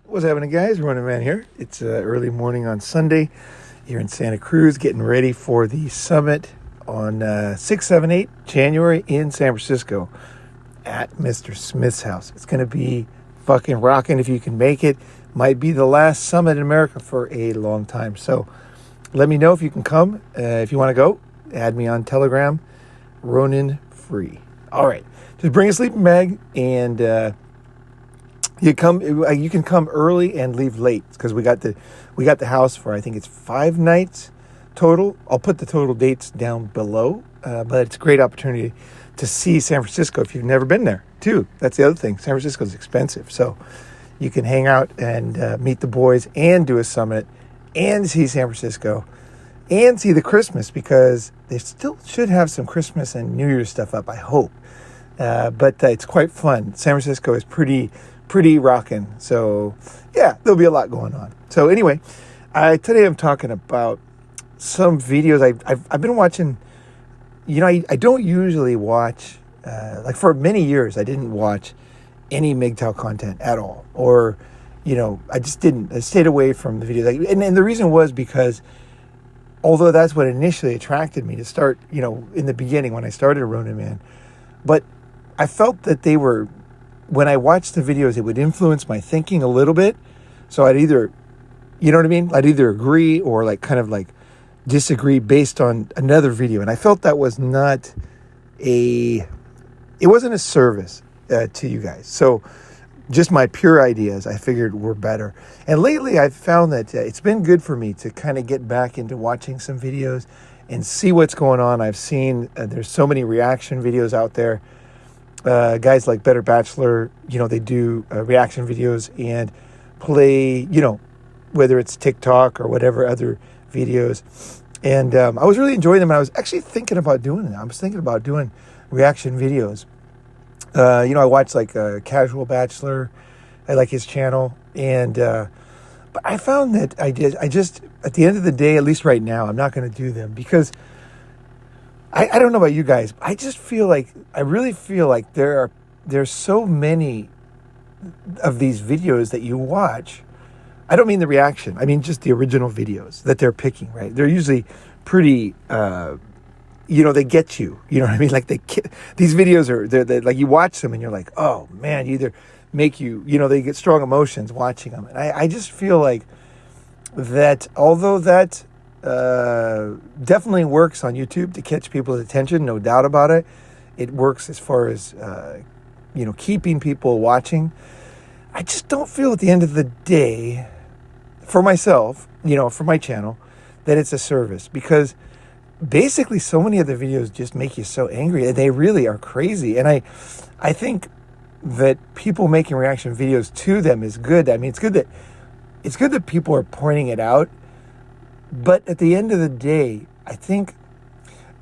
What's happening, guys? Ronin Man here. It's early morning on Sunday here in Santa Cruz, getting ready for the summit on 6, 7, 8 January in San Francisco at Mr. Smith's house. It's going to be fucking rocking if you can make it. Might be the last summit in America for a long time. So let me know if you can come. If you want to go, add me on Telegram, Ronin Free. All right. Just bring a sleeping bag and you can come early and leave late because we got the house for, I think it's 5 nights total. I'll put the total dates down below, but it's a great opportunity to see San Francisco if you've never been there too. That's the other thing. San Francisco is expensive, so you can hang out and meet the boys and do a summit and see San Francisco and see the Christmas, because they still should have some Christmas and New Year's stuff up, I hope. But it's quite fun. San Francisco is pretty rockin'. So yeah, there'll be a lot going on. So anyway, today I'm talking about some videos I've been watching. You know, I don't usually watch, like for many years, I didn't watch any MGTOW content at all. Or, you know, I just didn't. I stayed away from the videos. And the reason was because, although that's what initially attracted me to start, you know, in the beginning when I started Ronin Man, but I felt that they were, when I watched the videos, it would influence my thinking a little bit. So I'd either, you know what I mean? I'd either agree or kind of disagree based on another video. And I felt that was it wasn't a service to you guys. So just my pure ideas, I figured were better. And lately I've found that it's been good for me to kind of get back into watching some videos and see what's going on. I've seen there's so many reaction videos out there. Guys like Better Bachelor, you know, they do reaction videos and play, you know, whether it's TikTok or whatever other videos. And I was really enjoying them. And I was actually thinking about doing it. I was thinking about doing reaction videos. You know, I watch Casual Bachelor. I like his channel. And but I found that I just, at the end of the day, at least right now, I'm not going to do them because I don't know about you guys. I really feel like there's so many of these videos that you watch. I don't mean the reaction. I mean just the original videos that they're picking, right? They're usually pretty, you know, they get you. You know what I mean? These videos they're like, you watch them and you're like, oh man, you either make you, you know, they get strong emotions watching them. And I just feel like that, although that definitely works on YouTube to catch people's attention, no doubt about it. It works as far as, you know, keeping people watching. I just don't feel at the end of the day, for myself, you know, for my channel, that it's a service, because basically so many of the videos just make you so angry, and they really are crazy. And I think that people making reaction videos to them is good. I mean, it's good that people are pointing it out. But at the end of the day, I think,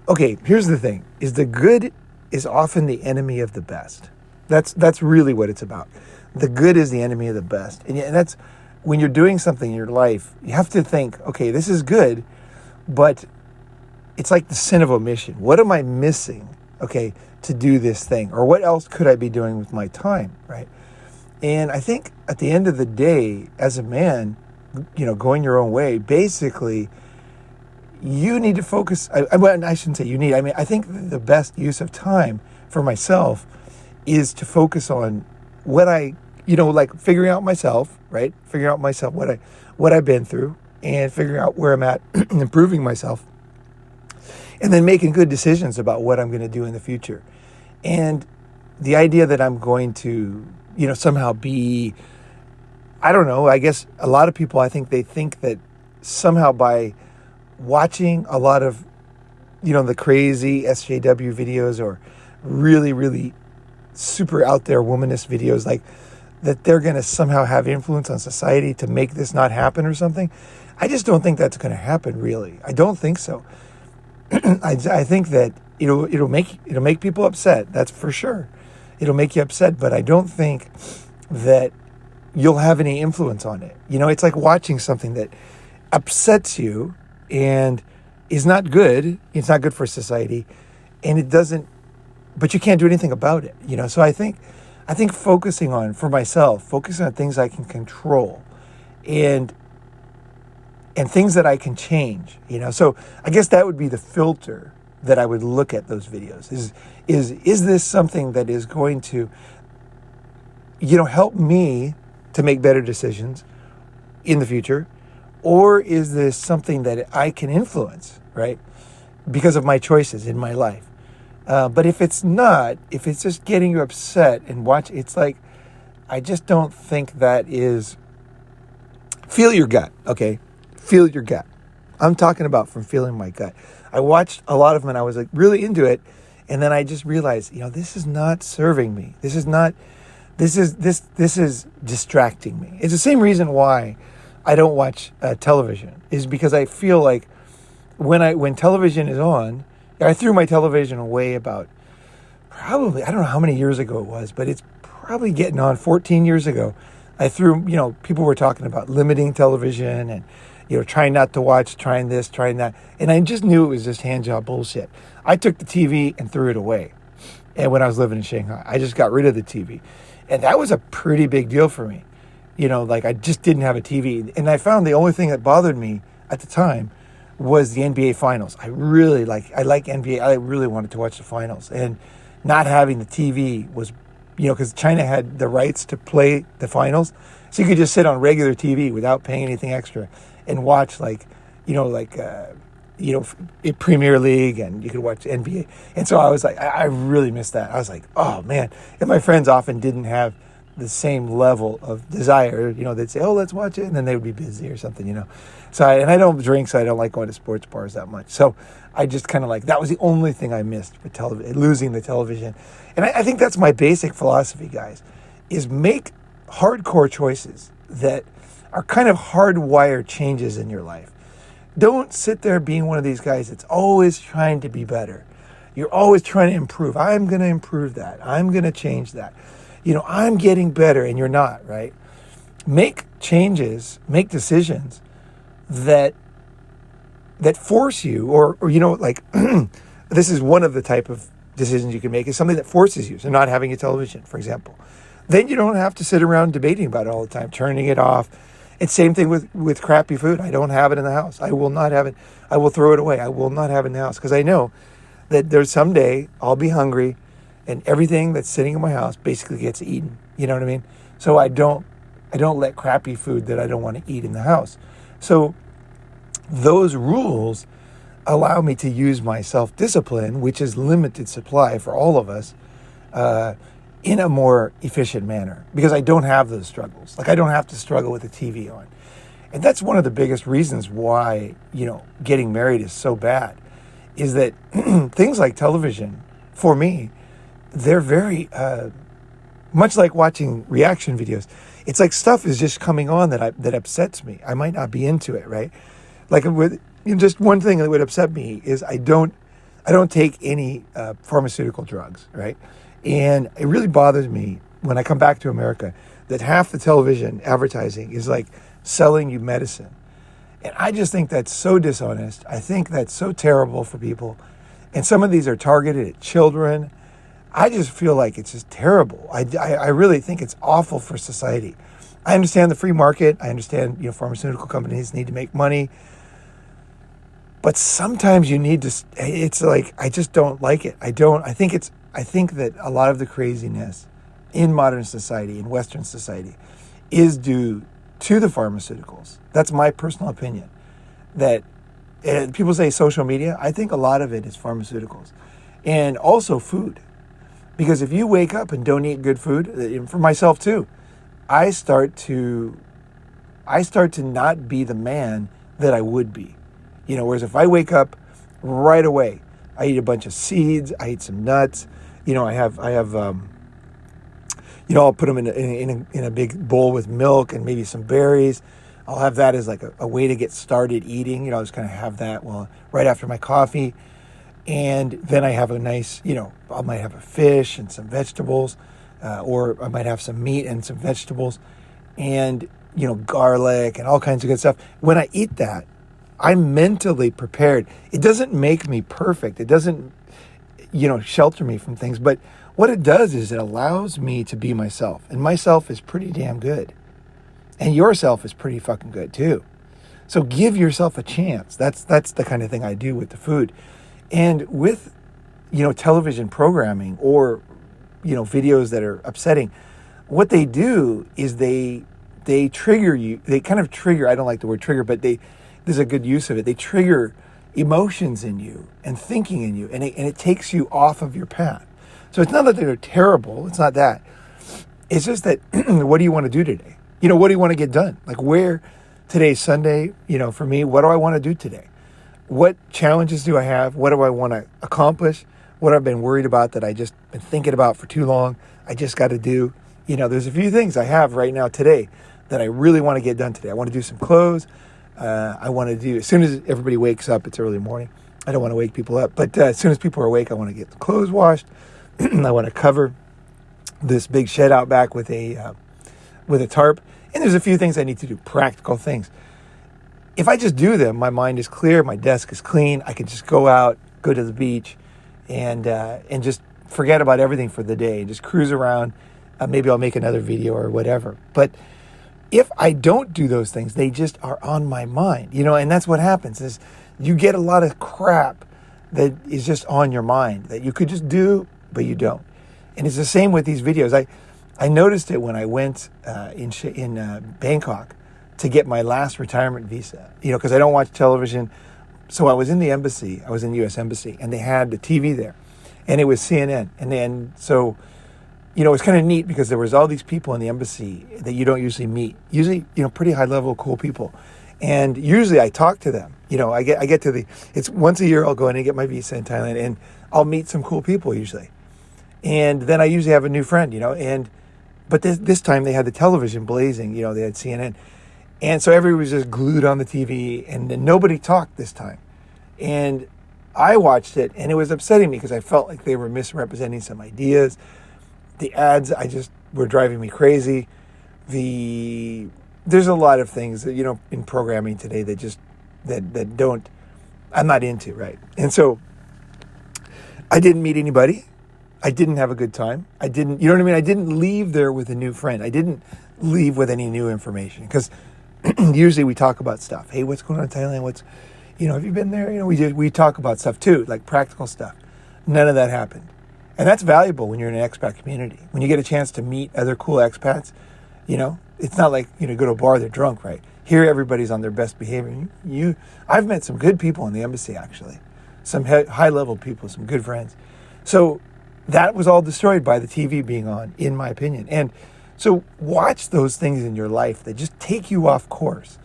okay, here's the thing, is the good is often the enemy of the best. That's really what it's about. The good is the enemy of the best. And that's, when you're doing something in your life, you have to think, okay, this is good, but it's like the sin of omission. What am I missing, okay, to do this thing? Or what else could I be doing with my time, right? And I think at the end of the day, as a man, you know, going your own way, basically, you need to focus. I shouldn't say you need. I mean, I think the best use of time for myself is to focus on what I, you know, like figuring out myself, right? Figuring out myself, what I've been through, and figuring out where I'm at, improving myself, and then making good decisions about what I'm going to do in the future. And the idea that I'm going to, you know, somehow be, I don't know, I guess a lot of people, I think they think that somehow by watching a lot of, you know, the crazy SJW videos or really, really super out there womanist videos, like that they're going to somehow have influence on society to make this not happen or something. I just don't think that's going to happen, really. I don't think so. I think that it'll make people upset. That's for sure. It'll make you upset, but I don't think that you'll have any influence on it. You know, it's like watching something that upsets you and is not good. It's not good for society, and it doesn't, but you can't do anything about it. You know, so I think I think focusing on, for myself, focusing on things I can control and things that I can change, So I guess that would be the filter that I would look at those videos. Is this something that is going to, help me to make better decisions in the future? Or is this something that I can influence, right? Because of my choices in my life. But if it's not, if it's just getting you upset and it's like, I just don't think that is, feel your gut, okay? Feel your gut. I'm talking about from feeling my gut. I watched a lot of them and I was like really into it. And then I just realized, this is not serving me. This is distracting me. It's the same reason why I don't watch television, is because I feel like when television is on, I threw my television away about probably, I don't know how many years ago it was, but it's probably getting on 14 years ago. I threw, people were talking about limiting television and, trying not to watch, trying this, trying that. And I just knew it was just hand job bullshit. I took the TV and threw it away. And when I was living in Shanghai, I just got rid of the TV. And that was a pretty big deal for me. I just didn't have a TV. And I found the only thing that bothered me at the time was the NBA finals. I like NBA. I really wanted to watch the finals. And not having the TV was, because China had the rights to play the finals. So you could just sit on regular TV without paying anything extra and watch Premier League, and you could watch NBA. And so I was like, I really missed that. I was like, oh man. And my friends often didn't have the same level of desire. They'd say, oh, let's watch it. And then they would be busy or something, So I don't drink, so I don't like going to sports bars that much. So I just kind of that was the only thing I missed with losing the television. And I think that's my basic philosophy, guys, is make hardcore choices that are kind of hardwired changes in your life. Don't sit there being one of these guys that's always trying to be better. You're always trying to improve. I'm going to improve that. I'm going to change that. I'm getting better, and you're not, right? Make changes, make decisions that force you, or this is one of the type of decisions you can make, is something that forces you. So not having a television, for example. Then you don't have to sit around debating about it all the time, turning it off. It's same thing with crappy food. I don't have it in the house. I will not have it. I will throw it away. I will not have it in the house because I know that there's someday I'll be hungry and everything that's sitting in my house basically gets eaten. You know what I mean? So I don't let crappy food that I don't want to eat in the house. So those rules allow me to use my self-discipline, which is limited supply for all of us, in a more efficient manner, because I don't have those struggles. I don't have to struggle with the TV on. And that's one of the biggest reasons why, getting married is so bad, is that things like television, for me, they're very, much like watching reaction videos. It's like stuff is just coming on that upsets me. I might not be into it, right? Just one thing that would upset me is I don't take any pharmaceutical drugs, right? And it really bothers me when I come back to America that half the television advertising is selling you medicine. And I just think that's so dishonest. I think that's so terrible for people. And some of these are targeted at children. I just feel like it's just terrible. I really think it's awful for society. I understand the free market. I understand, pharmaceutical companies need to make money. But sometimes you need to, it's I just don't like it. I think that a lot of the craziness in modern society, in Western society, is due to the pharmaceuticals. That's my personal opinion. That people say social media. I think a lot of it is pharmaceuticals. And also food. Because if you wake up and don't eat good food, for myself too, I start to not be the man that I would be. Whereas if I wake up right away, I eat a bunch of seeds, I eat some nuts, I have I'll put them in a big bowl with milk and maybe some berries. I'll have that as a way to get started eating. I'll just kind of have that right after my coffee. And then I have a nice, I might have a fish and some vegetables, or I might have some meat and some vegetables and, garlic and all kinds of good stuff. When I eat that, I'm mentally prepared. It doesn't make me perfect. It doesn't, shelter me from things. But what it does is it allows me to be myself. And myself is pretty damn good. And yourself is pretty fucking good too. So give yourself a chance. That's the kind of thing I do with the food. And with, television programming or, videos that are upsetting, what they do is they trigger you. They kind of trigger, I don't like the word trigger, but there's a good use of it. They trigger emotions in you and thinking in you, and it takes you off of your path. So it's not that they're terrible. It's not that. It's just that, what do you want to do today? What do you want to get done? Like today's Sunday, for me, what do I want to do today? What challenges do I have? What do I want to accomplish? What I've been worried about that I just been thinking about for too long, I just got to do. There's a few things I have right now today that I really want to get done today. I want to do some clothes. I want to do, as soon as everybody wakes up, it's early morning. I don't want to wake people up, but as soon as people are awake, I want to get the clothes washed. I want to cover this big shed out back with a tarp. And there's a few things I need to do, practical things. If I just do them, my mind is clear, my desk is clean. I can just go out, go to the beach, and just forget about everything for the day. Just cruise around. Maybe I'll make another video or whatever. But if I don't do those things, they just are on my mind, and that's what happens is you get a lot of crap that is just on your mind that you could just do, but you don't. And it's the same with these videos. I noticed it when I went in Bangkok to get my last retirement visa, because I don't watch television. So I was in the embassy. I was in the U.S. Embassy, and they had the TV there, and it was CNN. And then, so, it was kind of neat because there was all these people in the embassy that you don't usually meet. Usually, pretty high-level, cool people. And usually I talk to them. I get to it's once a year I'll go in and get my visa in Thailand, and I'll meet some cool people usually. And then I usually have a new friend, but this time they had the television blazing, they had CNN. And so everybody was just glued on the TV, and then nobody talked this time. And I watched it, and it was upsetting me because I felt like they were misrepresenting some ideas. The ads, were driving me crazy. There's a lot of things that, in programming today that just, that don't, I'm not into, right? And so I didn't meet anybody. I didn't have a good time. I didn't leave there with a new friend. I didn't leave with any new information because usually we talk about stuff. Hey, what's going on in Thailand? Have you been there? We talk about stuff too, like practical stuff. None of that happened. And that's valuable when you're in an expat community. When you get a chance to meet other cool expats, it's not like, go to a bar, they're drunk, right? Here, everybody's on their best behavior. I've met some good people in the embassy, actually. Some high-level people, some good friends. So that was all destroyed by the TV being on, in my opinion. And so watch those things in your life that just take you off course.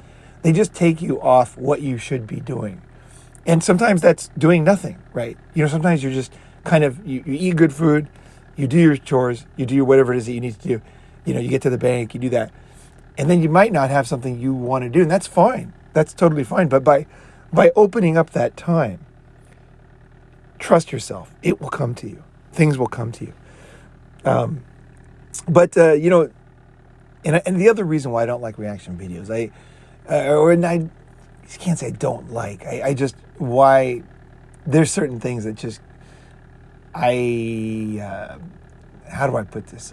They just take you off what you should be doing. And sometimes that's doing nothing, right? Sometimes you're just kind of, you eat good food, you do your chores, you do whatever it is that you need to do. You get to the bank, you do that. And then you might not have something you want to do, and that's fine. That's totally fine. But by opening up that time, trust yourself. It will come to you. Things will come to you. And the other reason why I don't like reaction videos, I can't say I don't like. Why there's certain things that just, how do I put this?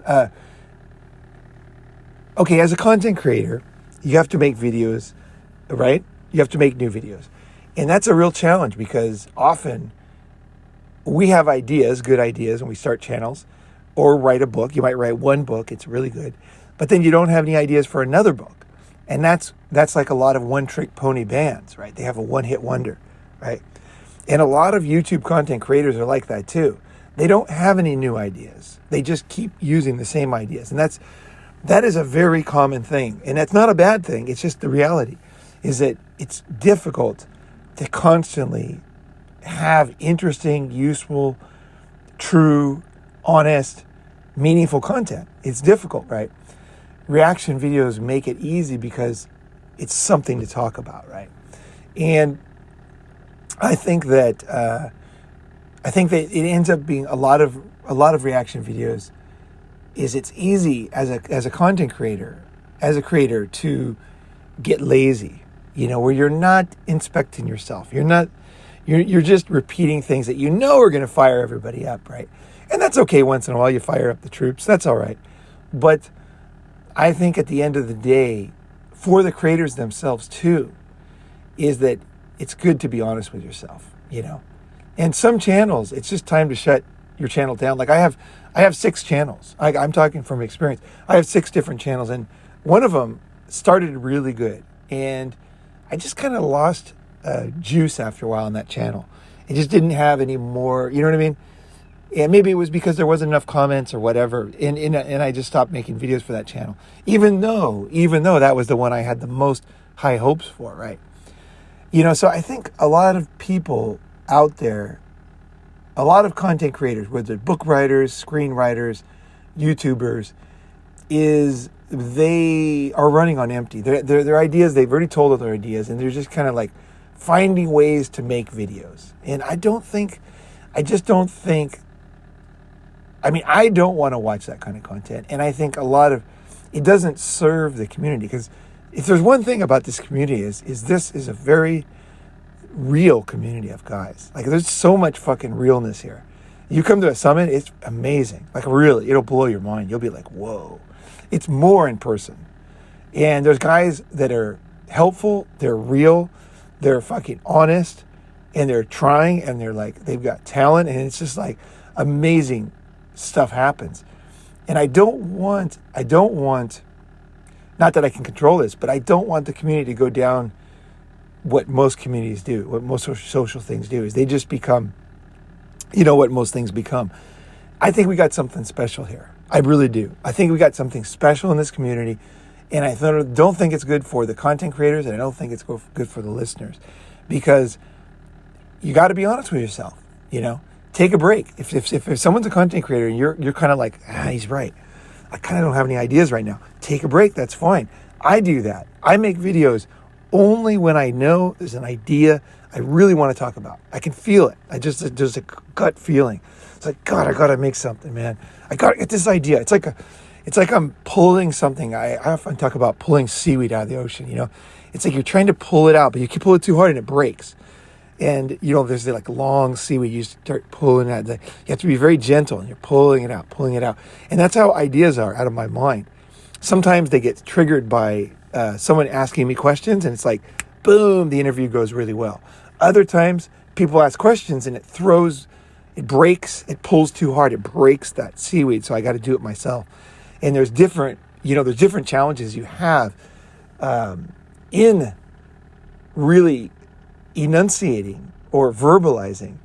Okay, as a content creator, you have to make videos, right? You have to make new videos. And that's a real challenge because often we have ideas, good ideas, when we start channels or write a book. You might write one book, it's really good, but then you don't have any ideas for another book. And that's like a lot of one-trick pony bands, right? They have a one-hit wonder, right? And a lot of YouTube content creators are like that too. They don't have any new ideas. They just keep using the same ideas. And that is a very common thing. And that's not a bad thing. It's just the reality is that it's difficult to constantly have interesting, useful, true, honest, meaningful content. It's difficult, right? Reaction videos make it easy because it's something to talk about, right? And I think that it ends up being a lot of reaction videos is it's easy as a content creator, to get lazy, where you're not inspecting yourself. You're just repeating things that are going to fire everybody up, right? And that's okay once in a while. You fire up the troops. That's all right. But I think at the end of the day, for the creators themselves too, is that it's good to be honest with yourself, And some channels, it's just time to shut your channel down. Like I have 6 channels. I'm talking from experience. I have 6 different channels, and one of them started really good. And I just kind of lost juice after a while on that channel. It just didn't have any more, you know what I mean? And maybe it was because there wasn't enough comments or whatever. And I just stopped making videos for that channel. Even though that was the one I had the most high hopes for, right? So I think a lot of people out there, a lot of content creators, whether they're book writers, screenwriters, YouTubers, is they are running on empty. Their ideas, they've already told their ideas, and they're just kind of like finding ways to make videos. And I don't want to watch that kind of content. And I think it doesn't serve the community, because if there's one thing about this community is this is a very real community of guys. Like there's so much fucking realness here. You come to a summit, it's amazing. Like really, it'll blow your mind. You'll be like, whoa. It's more in person. And there's guys that are helpful, they're real, they're fucking honest, and they're trying, and they're like, they've got talent, and it's just like amazing stuff happens. And I don't want, not that I can control this, but I don't want the community to go down what most communities do, what most social things do, is they just become, what most things become. I think we got something special here. I really do. I think we got something special in this community, and I don't think it's good for the content creators, and I don't think it's good for the listeners, because you got to be honest with yourself, Take a break. If someone's a content creator and you're kind of like, he's right, I kind of don't have any ideas right now. Take a break. That's fine. I do that. I make videos only when I know there's an idea I really want to talk about. I can feel it. There's a gut feeling. It's like, God, I got to make something, man. I got to get this idea. It's like I'm pulling something. I often talk about pulling seaweed out of the ocean, It's like you're trying to pull it out, but you can pull it too hard and it breaks. And, there's like long seaweed, you start pulling it out. You have to be very gentle, and you're pulling it out. And that's how ideas are out of my mind. Sometimes they get triggered by someone asking me questions, and it's like, boom, the interview goes really well. Other times, people ask questions, and it breaks, it pulls too hard, it breaks that seaweed, so I got to do it myself. And there's different challenges you have in really enunciating or verbalizing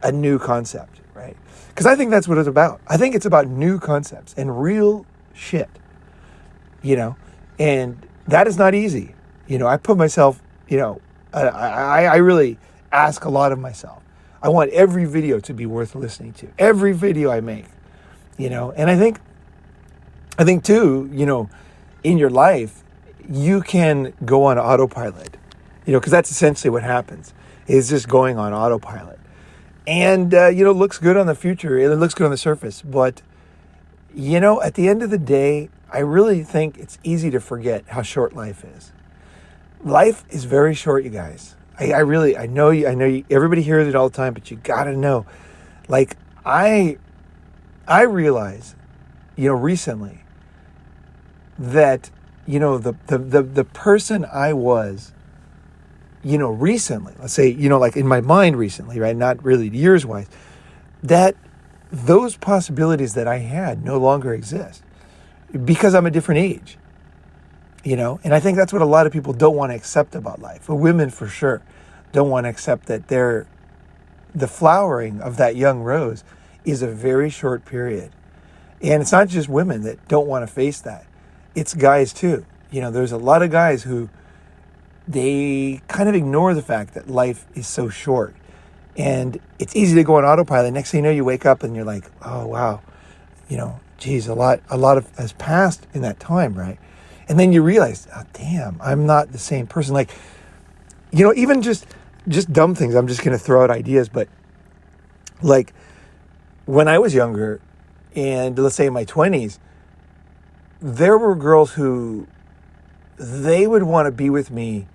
a new concept, right? Because I think that's what it's about. I think it's about new concepts and real shit, and that is not easy. I put myself, I really ask a lot of myself. I want every video to be worth listening to, every video I make, and I think too, in your life, you can go on autopilot, because that's essentially what happens, is just going on autopilot. And, looks good on the future. It looks good on the surface. But, at the end of the day, I really think it's easy to forget how short life is. Life is very short, you guys. I know you, everybody hears it all the time, but you got to know. Like, I realize, recently that, the person I was, recently, let's say, like in my mind recently, right? Not really years wise, that those possibilities that I had no longer exist because I'm a different age, and I think that's what a lot of people don't want to accept about life. Women for sure don't want to accept that the flowering of that young rose is a very short period. And it's not just women that don't want to face that. It's guys too. There's a lot of guys who, they kind of ignore the fact that life is so short, and it's easy to go on autopilot. Next thing you know, you wake up and you're like, oh wow, geez, a lot has passed in that time, right? And then you realize, oh damn, I'm not the same person. Like, even just dumb things. I'm just going to throw out ideas, but like when I was younger, and let's say in my 20s, there were girls who they would want to be with me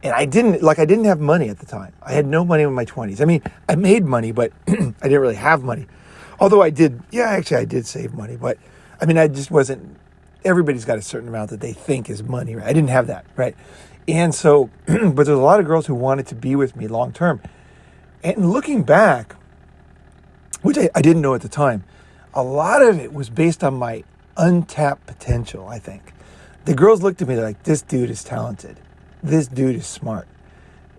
And I didn't have money at the time. I had no money in my 20s. I mean, I made money, but I didn't really have money. Although I did save money, but I mean, I just wasn't, everybody's got a certain amount that they think is money, right? I didn't have that, right? And so, but there's a lot of girls who wanted to be with me long term. And looking back, which I didn't know at the time, a lot of it was based on my untapped potential, I think. The girls looked at me like, this dude is talented. This dude is smart.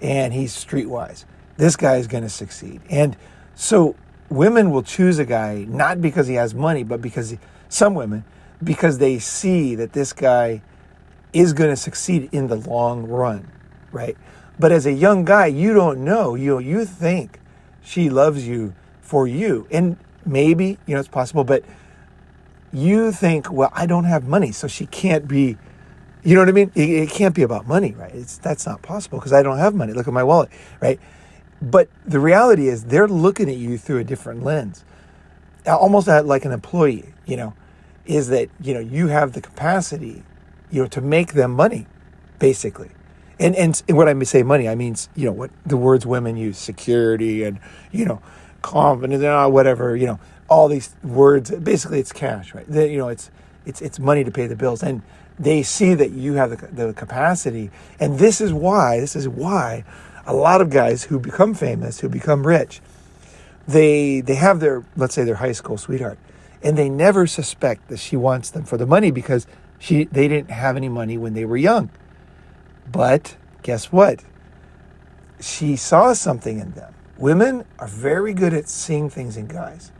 And he's streetwise. This guy is going to succeed. And so women will choose a guy not because he has money, but because because they see that this guy is going to succeed in the long run, right? But as a young guy, you don't know. You think she loves you for you. And maybe, it's possible, but you think, well, I don't have money, so she can't be, you know what I mean? It can't be about money, right? That's not possible because I don't have money. Look at my wallet, right? But the reality is they're looking at you through a different lens, almost like an employee, is that, you have the capacity, to make them money, basically. And when I say money, I mean, what the words women use, security and, confidence, whatever, all these words, basically it's cash, right? It's money to pay the bills. And they see that you have the capacity. And this is why a lot of guys who become famous, who become rich, they have let's say their high school sweetheart, and they never suspect that she wants them for the money because they didn't have any money when they were young. But guess what? She saw something in them. Women are very good at seeing things in guys.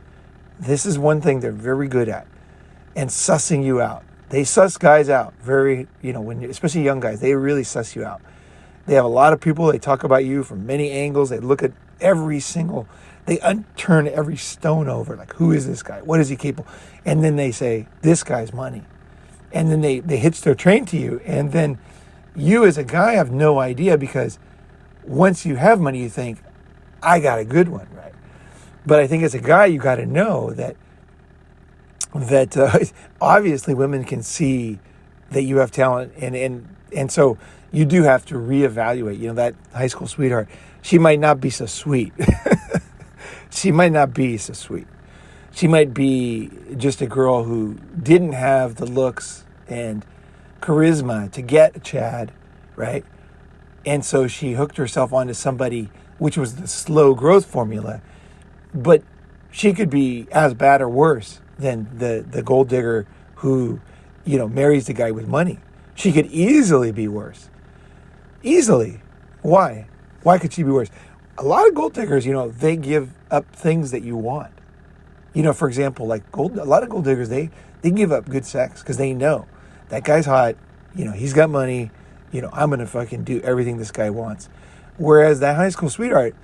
This is one thing they're very good at, and sussing you out. They suss guys out very, especially young guys, they really suss you out. They have a lot of people, they talk about you from many angles. They look at they turn every stone over. Like, who is this guy? What is he capable? And then they say, this guy's money. And then they hitch their train to you. And then you as a guy have no idea because once you have money, you think, I got a good one, right? But I think as a guy, you got to know that obviously women can see that you have talent. And so you do have to reevaluate, that high school sweetheart. She might not be so sweet. She might not be so sweet. She might be just a girl who didn't have the looks and charisma to get Chad, right? And so she hooked herself onto somebody, which was the slow growth formula. But she could be as bad or worse than the gold digger who, marries the guy with money. She could easily be worse. Easily. Why? Why could she be worse? A lot of gold diggers, they give up things that you want. For example, a lot of gold diggers, they give up good sex because they know that guy's hot, he's got money, I'm going to fucking do everything this guy wants. Whereas that high school sweetheart,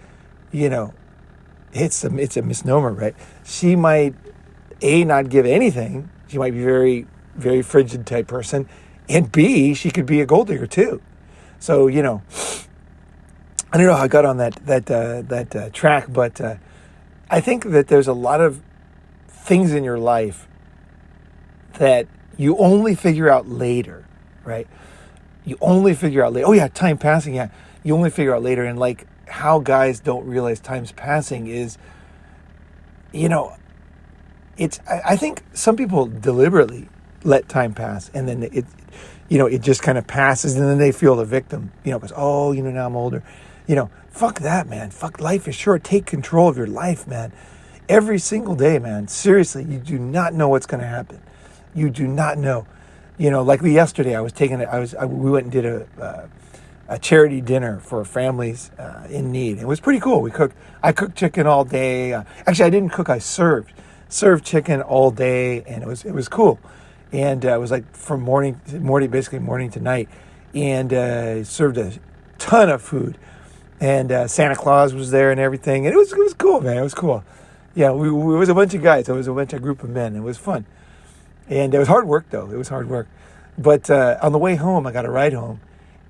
it's a misnomer, right? She might, not give anything. She might be very, very frigid type person. And B, she could be a gold digger too. So, I don't know how I got on that track, but I think that there's a lot of things in your life that you only figure out later, right? You only figure out later. Oh yeah, time passing. Yeah, you only figure out later. And like how guys don't realize time's passing is, I think some people deliberately let time pass, and then it just kind of passes, and then they feel the victim, because now I'm older. Fuck that, man. Fuck, life is short. Take control of your life, man. Every single day, man. Seriously, you do not know what's going to happen. You do not know. Like yesterday, we went and did a charity dinner for families in need. It was pretty cool. I cooked chicken all day. Actually, I didn't cook. I served chicken all day, and it was cool. And it was like from basically morning to night, and served a ton of food. And Santa Claus was there and everything. And it was cool, man. It was cool. Yeah, it was a bunch of guys. It was a group of men. It was fun. And it was hard work, though. It was hard work. But on the way home, I got a ride home.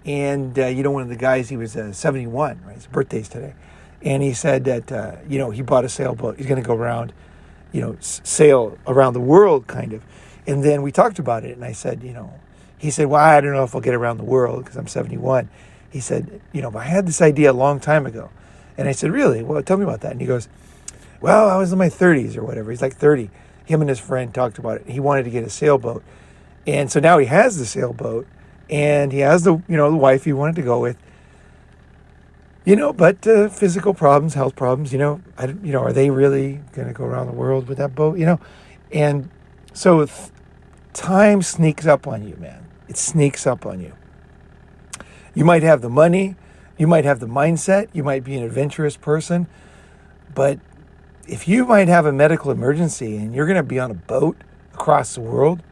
And, one of the guys, he was 71, right? His birthday's today. And he said that, he bought a sailboat. He's going to go around, sail around the world, kind of. And then we talked about it. And I said, he said, well, I don't know if I'll get around the world because I'm 71. He said, I had this idea a long time ago. And I said, really? Well, tell me about that. And he goes, well, I was in my 30s or whatever. He's like 30. Him and his friend talked about it. He wanted to get a sailboat. And so now he has the sailboat and he has the wife he wanted to go with. But physical problems, health problems, are they really going to go around the world with that boat? And so time sneaks up on you, man. It sneaks up on you. You might have the money, you might have the mindset, you might be an adventurous person, but if you might have a medical emergency and you're going to be on a boat across the world,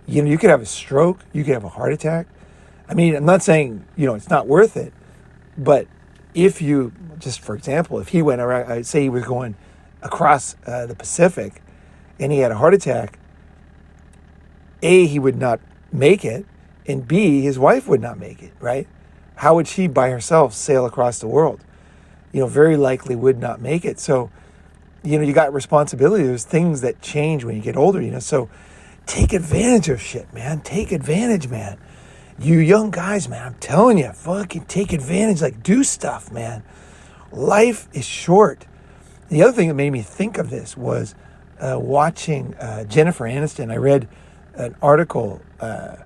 you could have a stroke, you could have a heart attack. I mean, I'm not saying, it's not worth it, but if you, just for example, if he went around, I'd say he was going across the Pacific and he had a heart attack, A, he would not make it, and B, his wife would not make it, right? How would she by herself sail across the world? Very likely would not make it. So, you got responsibility. There's things that change when you get older, so take advantage of shit, man. Take advantage, man. You young guys, man, I'm telling you, fucking take advantage. Like, do stuff, man. Life is short. The other thing that made me think of this was watching Jennifer Aniston. I read an article. I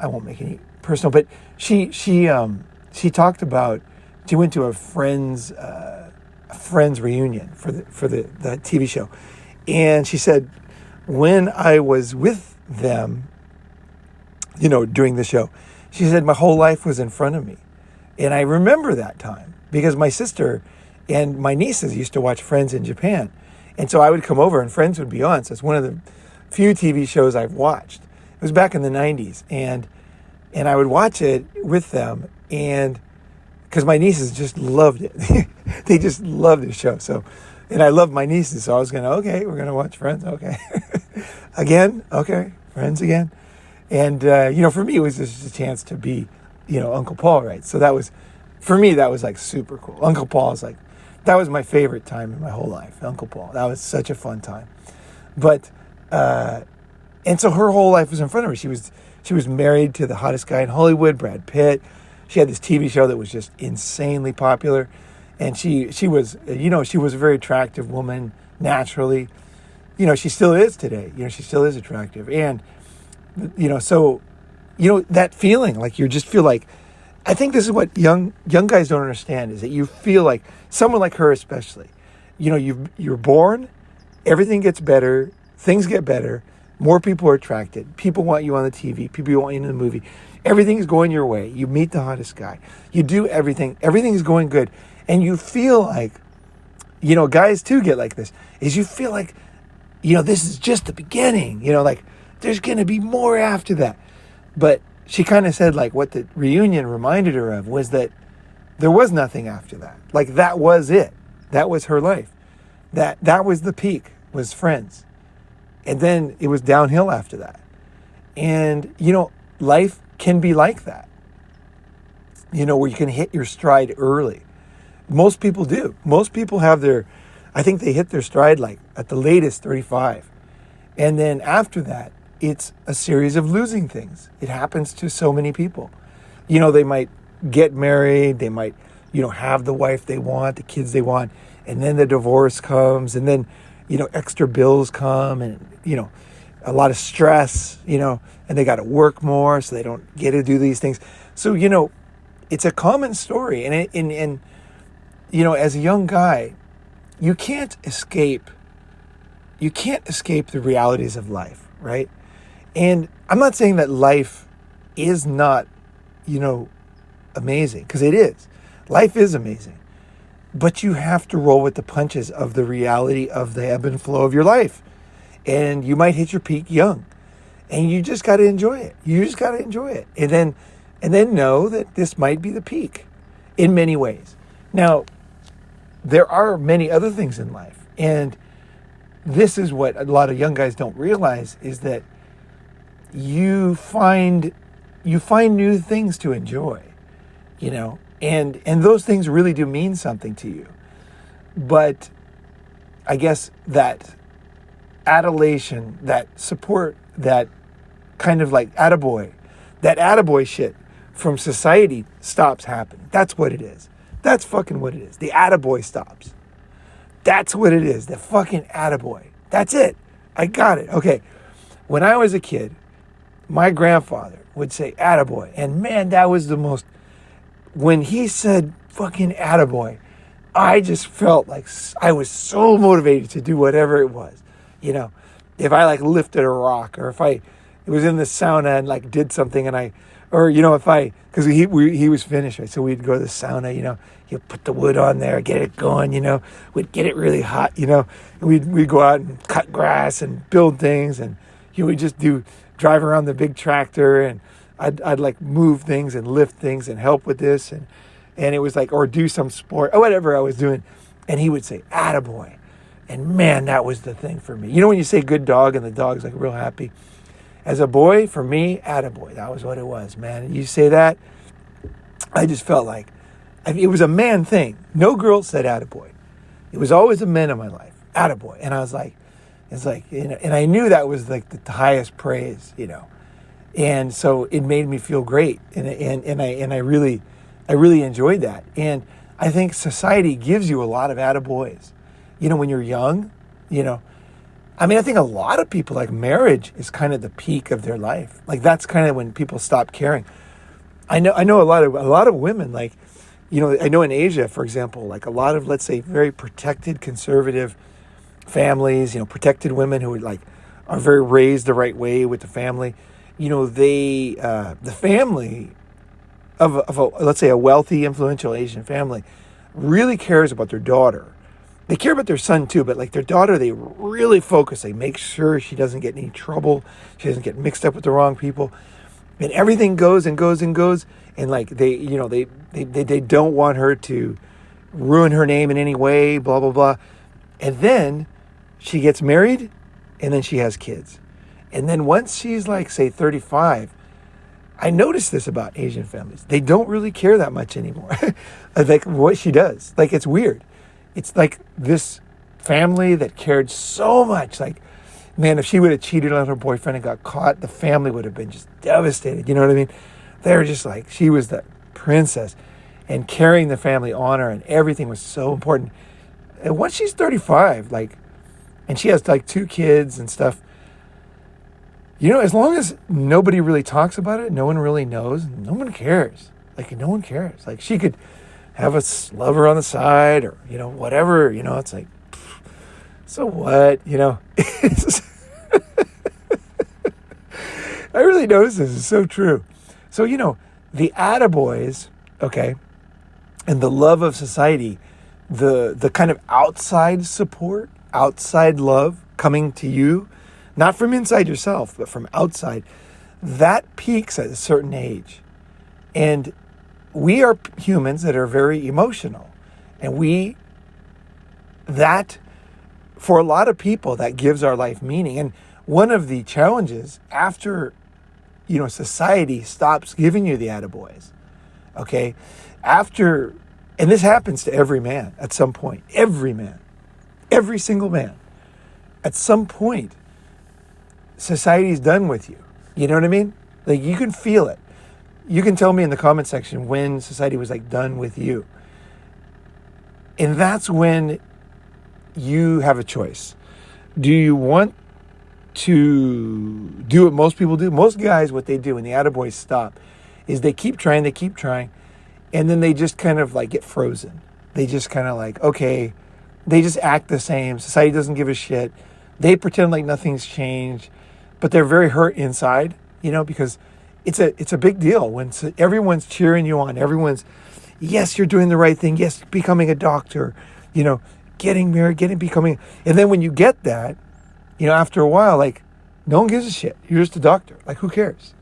won't make any personal, but she talked about, she went to a friend's reunion for the TV show, and she said, when I was with them, during the show, she said my whole life was in front of me, and I remember that time because my sister and my nieces used to watch Friends in Japan, and so I would come over and Friends would be on. So it's one of the few TV shows I've watched. It was back in the 90s, and I would watch it with them, and because my nieces just loved it. They just loved the show. So, and I love my nieces, so I was going to, okay, we're going to watch Friends, okay. Again, okay, Friends again. And, for me, it was just a chance to be, Uncle Paul, right? So that was, for me, that was like super cool. Uncle Paul is like, that was my favorite time in my whole life, Uncle Paul. That was such a fun time. But, and so her whole life was in front of her. She was married to the hottest guy in Hollywood, Brad Pitt. She had this TV show that was just insanely popular. And she was a very attractive woman naturally. She still is today. She still is attractive. And, so, that feeling, like you just feel like, I think this is what young guys don't understand, is that you feel like, someone like her especially, you're born, everything gets better, things get better, more people are attracted, people want you on the TV, people want you in the movie, everything's going your way, you meet the hottest guy, you do everything's going good, and you feel like, guys too get like this, is you feel like, this is just the beginning, like, there's going to be more after that. But she kind of said, like, what the reunion reminded her of was that there was nothing after that. Like, that was it. That was her life. That was the peak, was Friends. And then it was downhill after that. And, life can be like that. Where you can hit your stride early. Most people do. Most people I think they hit their stride, like, at the latest 35. And then after that, it's a series of losing things. It happens to so many people. They might get married, they might, have the wife they want, the kids they want, and then the divorce comes, and then, extra bills come, and, a lot of stress, and they got to work more, so they don't get to do these things. So, it's a common story. And as a young guy, you can't escape the realities of life, right? And I'm not saying that life is not, amazing, because it is. Life is amazing. But you have to roll with the punches of the reality of the ebb and flow of your life. And you might hit your peak young. And you just got to enjoy it. And then know that this might be the peak in many ways. Now, there are many other things in life. And this is what a lot of young guys don't realize, is that you find new things to enjoy, and those things really do mean something to you. But I guess that adulation, that support, that kind of like attaboy, that attaboy shit from society stops happening. That's what it is. That's fucking what it is. The attaboy stops. That's what it is. The fucking attaboy. That's it. I got it. Okay. When I was a kid, my grandfather would say attaboy. And man, that was the most, when he said fucking attaboy, I just felt like I was so motivated to do whatever it was. You know, if I like lifted a rock, or if I was in the sauna and like did something and because he was finished, right? So we'd go to the sauna, he'd put the wood on there, get it going, we'd get it really hot, and we'd go out and cut grass and build things, and we'd just drive around the big tractor, and I'd like move things and lift things and help with this, and it was like, or do some sport or whatever I was doing, and he would say attaboy, and man, that was the thing for me. When you say good dog and the dog's like real happy. As a boy, for me, attaboy, that was what it was, man. And you say that, I just felt like, it was a man thing. No girl said attaboy. It was always the men in my life, attaboy. And I was like, and I knew that was like the highest praise, And so it made me feel great. And I really enjoyed that. And I think society gives you a lot of attaboys. When you're young, I think a lot of people, like, marriage is kind of the peak of their life. Like, that's kind of when people stop caring. I know a lot of women, like, I know in Asia, for example, like a lot of, let's say, very protected conservative families, protected women who are very raised the right way with the family. The family of let's say a wealthy, influential Asian family really cares about their daughter. They care about their son too, but like their daughter, they really focus. They make sure she doesn't get in any trouble. She doesn't get mixed up with the wrong people. And everything goes and goes and goes. And like they don't want her to ruin her name in any way, blah, blah, blah. And then she gets married, and then she has kids. And then once she's like, say, 35, I noticed this about Asian families. They don't really care that much anymore. Like what she does. Like, it's weird. It's like this family that cared so much. Like, man, if she would have cheated on her boyfriend and got caught, the family would have been just devastated. You know what I mean? They were just like, she was the princess. And carrying the family honor and everything was so important. And once she's 35, and she has 2 kids and stuff, as long as nobody really talks about it, no one really knows, no one cares. No one cares. Like, she could have a lover on the side or, whatever, it's like, so what, I really notice this is so true. So, the attaboys, okay, and the love of society, the kind of outside support, outside love coming to you, not from inside yourself, but from outside, that peaks at a certain age. And we are humans that are very emotional. And that, for a lot of people, that gives our life meaning. And one of the challenges after, society stops giving you the attaboys, okay? And this happens to every man at some point. Every man. Every single man. At some point, society's done with you. You know what I mean? Like, you can feel it. You can tell me in the comment section when society was done with you. And that's when you have a choice. Do you want to do what most people do? Most guys, what they do when the attaboys stop is they keep trying, and then they just kind of get frozen. They just kind of okay, they just act the same. Society doesn't give a shit. They pretend like nothing's changed, but they're very hurt inside, because it's a big deal when everyone's cheering you on. Everyone's, yes, you're doing the right thing. Yes, becoming a doctor, getting married, becoming. And then when you get that, after a while, no one gives a shit. You're just a doctor. Who cares?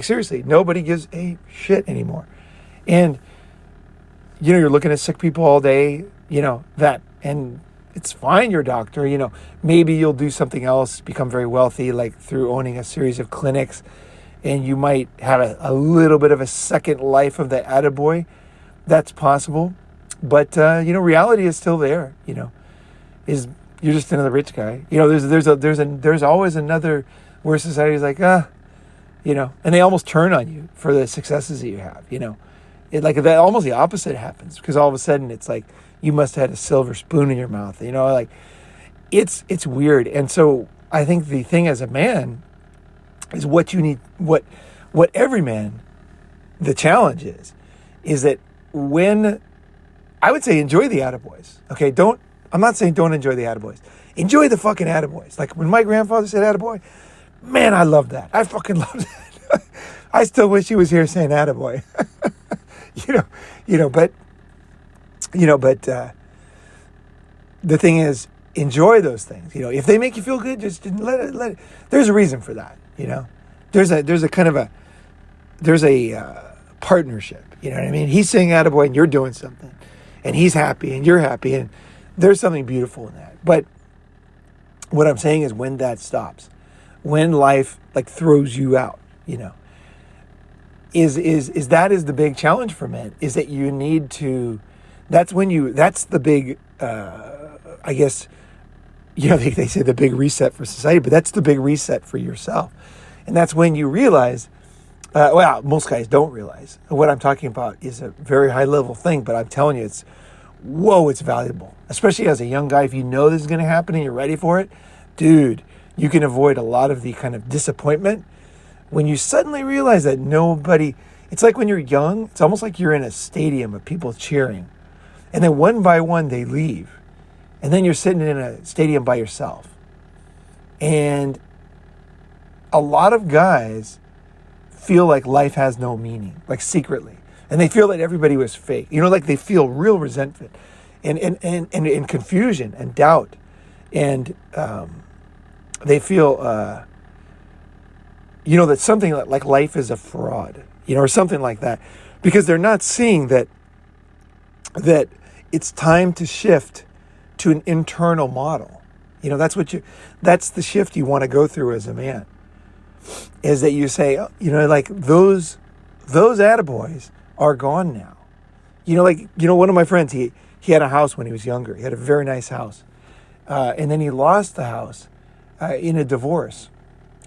Seriously, nobody gives a shit anymore. And, you're looking at sick people all day, and it's fine, you're a doctor, maybe you'll do something else, become very wealthy, through owning a series of clinics. And you might have a little bit of a second life of the attaboy. That's possible. But, reality is still there, you're just another rich guy. There's always another where society's and they almost turn on you for the successes that you have, like that, almost the opposite happens, because all of a sudden it's like you must have had a silver spoon in your mouth, like it's weird. And so I think the thing as a man is what you need, what every man, the challenge is that when, I would say, enjoy the attaboys. Okay, I'm not saying don't enjoy the attaboys. Enjoy the fucking attaboys. Like when my grandfather said attaboy, man, I loved that. I fucking loved that. I still wish he was here saying attaboy. But the thing is, enjoy those things. If they make you feel good, just let it. There's a reason for that. There's a kind of a partnership. You know what I mean? He's saying attaboy and you're doing something, and he's happy and you're happy, and there's something beautiful in that. But what I'm saying is, when that stops, when life like throws you out, is the big challenge for men, is that you need to, that's the big, I guess, they say the big reset for society, but that's the big reset for yourself. And that's when you realize, most guys don't realize. What I'm talking about is a very high level thing, but I'm telling you, it's valuable. Especially as a young guy, if you know this is going to happen and you're ready for it, dude, you can avoid a lot of the kind of disappointment when you suddenly realize that it's like when you're young, it's almost like you're in a stadium of people cheering. And then one by one they leave. And then you're sitting in a stadium by yourself. And a lot of guys feel like life has no meaning, like secretly. And they feel that everybody was fake. Like they feel real resentment and confusion and doubt. And they feel, that something like life is a fraud, or something like that. Because they're not seeing that it's time to shift to an internal model. That's the shift you want to go through as a man. Is that you say, like those attaboys are gone now. One of my friends, he had a house when he was younger. He had a very nice house. And then he lost the house in a divorce.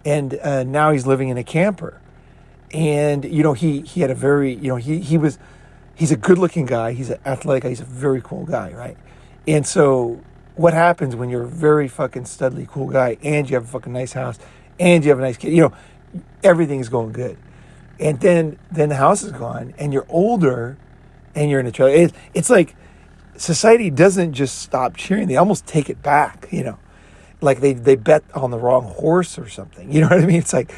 And now he's living in a camper. And, he had a very, he's a good looking guy. He's an athletic guy. He's a very cool guy, right? And so what happens when you're a very fucking studly cool guy and you have a fucking nice house and you have a nice kid, everything's going good. And then the house is gone and you're older and you're in a trailer. It's like society doesn't just stop cheering. They almost take it back, like they bet on the wrong horse or something. You know what I mean? It's like,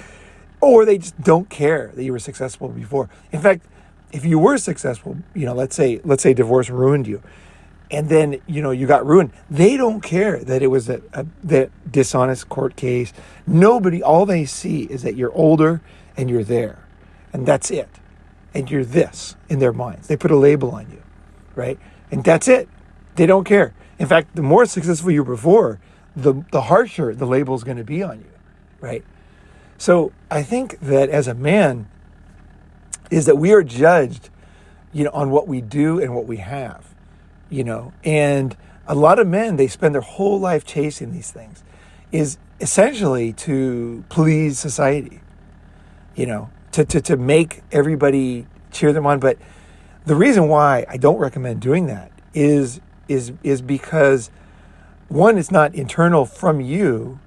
or they just don't care that you were successful before. In fact, if you were successful, let's say divorce ruined you, and then, you got ruined. They don't care that it was that dishonest court case. Nobody, all they see is that you're older and you're there. And that's it. And you're this in their minds. They put a label on you, right? And that's it. They don't care. In fact, the more successful you were before, the harsher the label is going to be on you, right? So I think that as a man, is that we are judged, on what we do and what we have. And a lot of men, they spend their whole life chasing these things, is essentially to please society, to make everybody cheer them on. But the reason why I don't recommend doing that is because, one, it's not internal from you.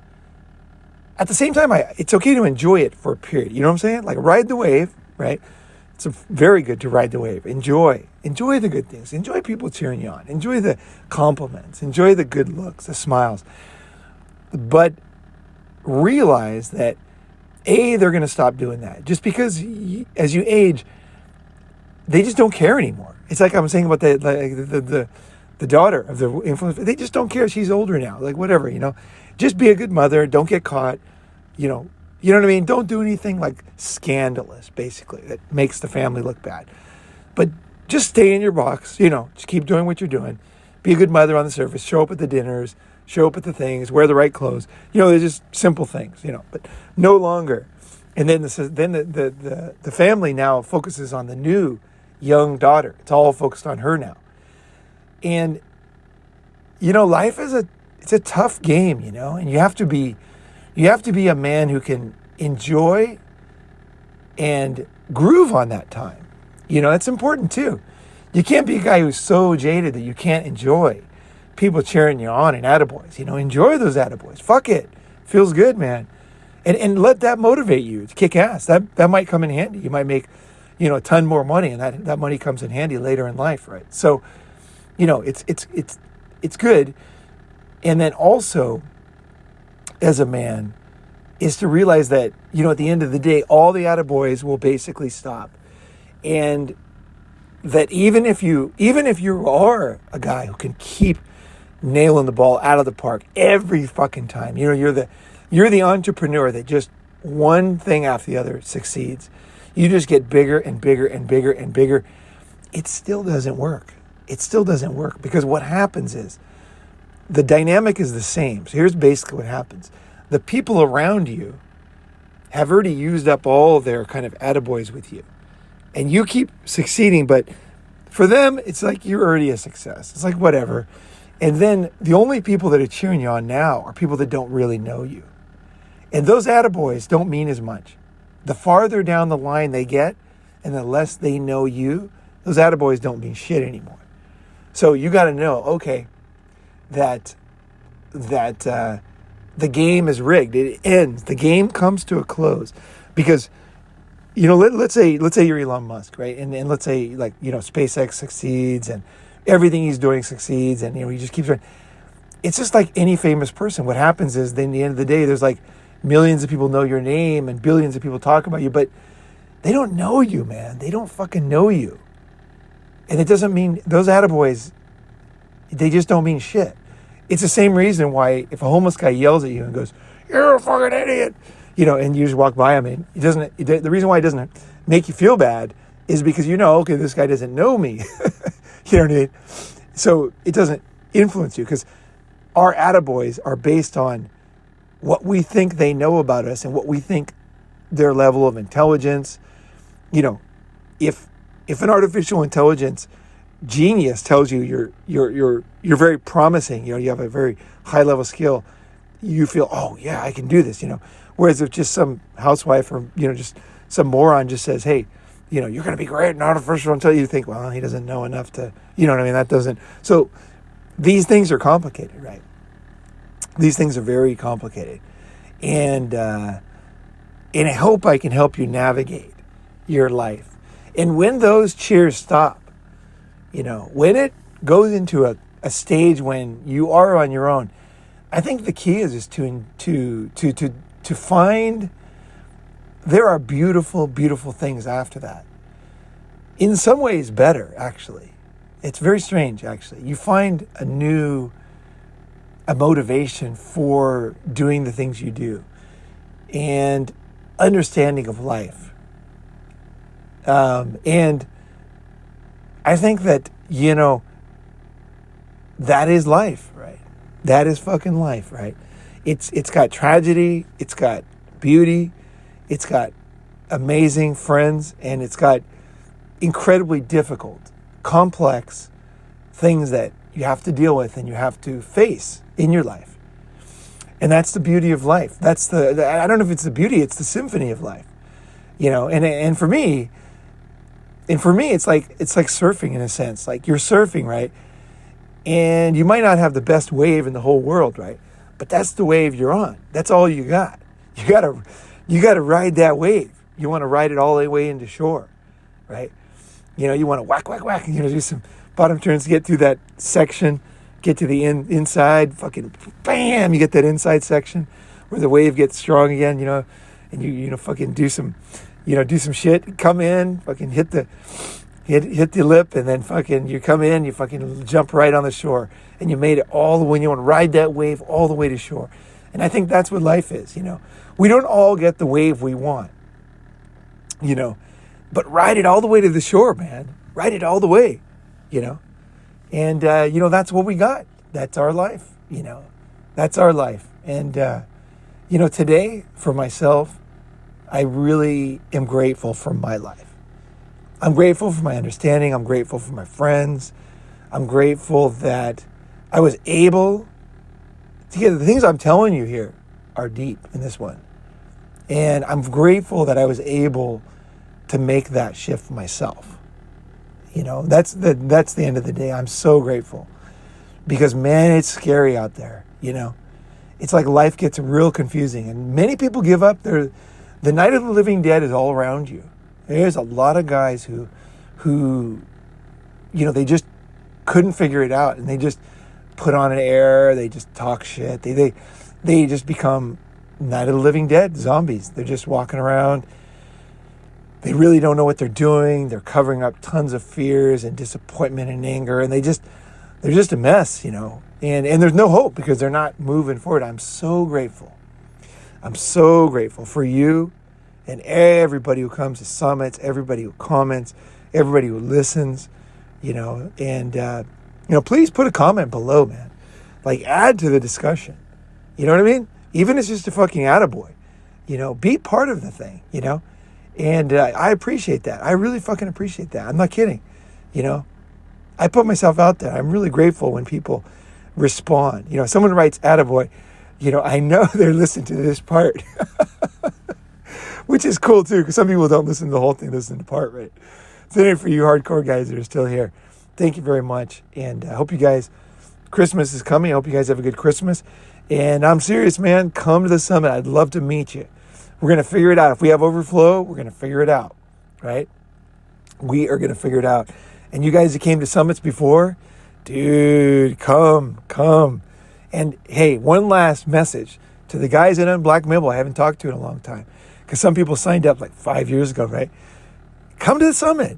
At the same time, it's okay to enjoy it for a period. You know what I'm saying? Like ride the wave, right? It's very good to ride the wave. Enjoy the good things. Enjoy people cheering you on. Enjoy the compliments. Enjoy the good looks, the smiles. But realize that, they're going to stop doing that. Just because as you age, they just don't care anymore. It's like I'm saying about the daughter of the influencer. They just don't care. She's older now. Like whatever, Just be a good mother. Don't get caught. You know what I mean? Don't do anything like scandalous, basically, that makes the family look bad. But just stay in your box, just keep doing what you're doing. Be a good mother on the surface. Show up at the dinners, show up at the things, wear the right clothes. They're just simple things, but no longer. And then the family now focuses on the new young daughter. It's all focused on her now. And, life is it's a tough game, and you have to be a man who can enjoy and groove on that time. That's important too. You can't be a guy who's so jaded that you can't enjoy people cheering you on and attaboys. Enjoy those attaboys. Fuck it. Feels good, man. And let that motivate you to kick ass. That might come in handy. You might make, a ton more money, and that money comes in handy later in life, right? So, it's good. And then also, as a man, is to realize that, at the end of the day, all the attaboys will basically stop. And that even if you are a guy who can keep nailing the ball out of the park every fucking time, you're the entrepreneur that just one thing after the other succeeds. You just get bigger and bigger and bigger and bigger. It still doesn't work. It still doesn't work, because what happens is the dynamic is the same. So here's basically what happens. The people around you have already used up all their kind of attaboys with you. And you keep succeeding, but for them, it's like you're already a success. It's like whatever. And then the only people that are cheering you on now are people that don't really know you. And those attaboys don't mean as much. The farther down the line they get and the less they know you, those attaboys don't mean shit anymore. So you got to know, okay, that the game is rigged. It ends. The game comes to a close, because let's say you're Elon Musk, right? And let's say SpaceX succeeds and everything he's doing succeeds, and he just keeps going. It's just like any famous person. What happens is, then at the end of the day, there's like millions of people know your name and billions of people talk about you, but they don't know you, man. They don't fucking know you. And it doesn't mean those attaboys, they just don't mean shit. It's the same reason why if a homeless guy yells at you and goes, "You're a fucking idiot," and you just walk by him, and the reason why it doesn't make you feel bad is because okay, this guy doesn't know me. You know what I mean? So it doesn't influence you, because our attaboys are based on what we think they know about us and what we think their level of intelligence. If an artificial intelligence genius tells you you're very promising, you have a very high level skill, you feel, oh yeah, I can do this, Whereas if just some housewife or just some moron just says, hey, you're going to be great in artificial intelligence, you think, well, he doesn't know enough to, what I mean? That doesn't. So these things are complicated, right? These things are very complicated. And I hope I can help you navigate your life. And when those cheers stop, when it goes into a stage when you are on your own, I think the key is to find there are beautiful, beautiful things after that. In some ways better, actually. It's very strange, actually. You find a motivation for doing the things you do, and understanding of life. And I think that, that is life, right? That is fucking life, right? It's got tragedy, it's got beauty, it's got amazing friends, and it's got incredibly difficult, complex things that you have to deal with and you have to face in your life. And that's the beauty of life. That's I don't know if it's the beauty, it's the symphony of life. And for me, it's like surfing in a sense. Like you're surfing, right? And you might not have the best wave in the whole world, right? But that's the wave you're on. That's all you got. You gotta ride that wave. You want to ride it all the way into shore, right? You want to whack, whack, whack, do some bottom turns, get through that section, get to the inside, fucking bam, you get that inside section where the wave gets strong again, and you fucking do some shit, come in, fucking hit the lip, and then fucking you come in, you fucking jump right on the shore, and you made it all the way. You want to ride that wave all the way to shore. And I think that's what life is. We don't all get the wave we want, but ride it all the way to the shore, man. Ride it all the way, and that's what we got. That's our life, that's our life. And today for myself, I really am grateful for my life. I'm grateful for my understanding. I'm grateful for my friends. I'm grateful that I was able to get the things I'm telling you here are deep in this one. And I'm grateful that I was able to make that shift myself. You know, that's the end of the day. I'm so grateful because, man, it's scary out there. You know, it's like life gets real confusing and many people give up. The night of the living dead is all around you. There's a lot of guys who, you know, they just couldn't figure it out and they just put on an air. They just talk shit. They just become night of the living dead zombies. They're just walking around. They really don't know what they're doing. They're covering up tons of fears and disappointment and anger. And they're just a mess, you know. And there's no hope because they're not moving forward. I'm so grateful. I'm so grateful for you and everybody who comes to summits, everybody who comments, everybody who listens, you know. And, you know, please put a comment below, man. Like, add to the discussion. You know what I mean? Even if it's just a fucking attaboy. You know, be part of the thing, you know. And I appreciate that. I really fucking appreciate that. I'm not kidding. You know, I put myself out there. I'm really grateful when people respond. You know, someone writes attaboy, you know, I know they're listening to this part, which is cool too, because some people don't listen to the whole thing, listen to part, right? So anyway, for you hardcore guys that are still here, thank you very much. And I hope you guys, Christmas is coming. I hope you guys have a good Christmas. And I'm serious, man. Come to the summit. I'd love to meet you. We're going to figure it out. If we have overflow, we're going to figure it out, right? We are going to figure it out. And you guys that came to summits before, dude, come. And hey, one last message to the guys at Unblack Mibble I haven't talked to in a long time. Because some people signed up like 5 years ago, right? Come to the summit.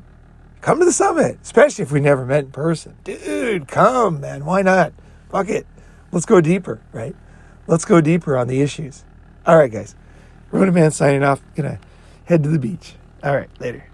Come to the summit, especially if we never met in person. Dude, come, man. Why not? Fuck it. Let's go deeper, right? Let's go deeper on the issues. All right, guys. Ronin Man signing off. Gonna head to the beach. All right, later.